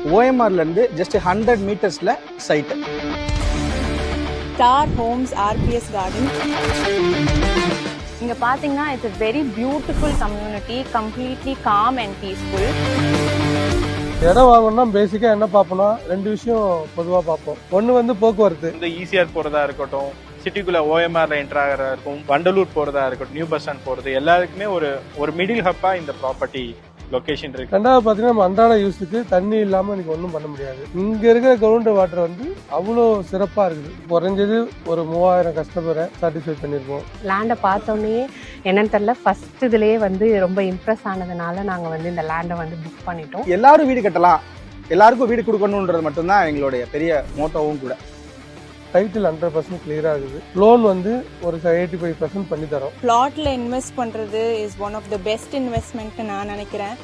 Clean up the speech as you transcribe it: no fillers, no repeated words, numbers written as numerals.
ஓஎம்ஆர்லேருந்து just 100 மீட்டர்ஸில் site. Star homes RPS garden. இங்கே பார்த்தீங்கன்னா it's a very beautiful community, completely calm and peaceful. இடம் வாங்கணும்னா பேசிக்காக என்ன பார்ப்போம்னா 2 விஷயம் பொதுவாக பார்ப்போம். ஒன்று வந்து போக்குவரத்து, இந்த ஈசிஆர் போகிறதா இருக்கட்டும், சிட்டிக்குள்ள ஓஎம்ஆர்ல என்டர் ஆகிறதா இருக்கும், வண்டலூர் போகிறதா இருக்கட்டும், நியூ பஸ் ஸ்டாண்ட் போகிறது, எல்லாருக்குமே ஒரு மிடில் ஹப்பா இந்த ப்ராப்பர்ட்டி லொகேஷன் இருக்கு. ரெண்டாவது பார்த்தீங்கன்னா நம்ம அன்றாட யூஸுக்கு தண்ணி இல்லாமல் இன்னைக்கு ஒன்றும் பண்ண முடியாது. இங்கே இருக்கிற கிரவுண்ட் வாட்டர் வந்து அவ்வளோ சிறப்பாக இருக்குது. குறைஞ்சது ஒரு 3000 கஸ்டமரை சாட்டிஸ்ஃபை பண்ணியிருக்கோம். லேண்டை பார்த்தோன்னே என்னன்னு தெரியல, ஃபர்ஸ்ட் இதுலேயே வந்து ரொம்ப இம்ப்ரெஸ் ஆனதுனால நாங்கள் வந்து இந்த லேண்டை வந்து புக் பண்ணிட்டோம். எல்லாரும் வீடு கட்டலாம், எல்லாருக்கும் வீடு கொடுக்கணுன்றது மட்டும்தான் எங்களுடைய பெரிய மோட்டோவும் கூட. டைட்டில் 100% கிளியராக இருக்குது. லோன் வந்து ஒரு 85% பண்ணி தரோம். பிளாட்ல இன்வெஸ்ட் பண்றது is one of the best investment நான் நினைக்கிறேன்.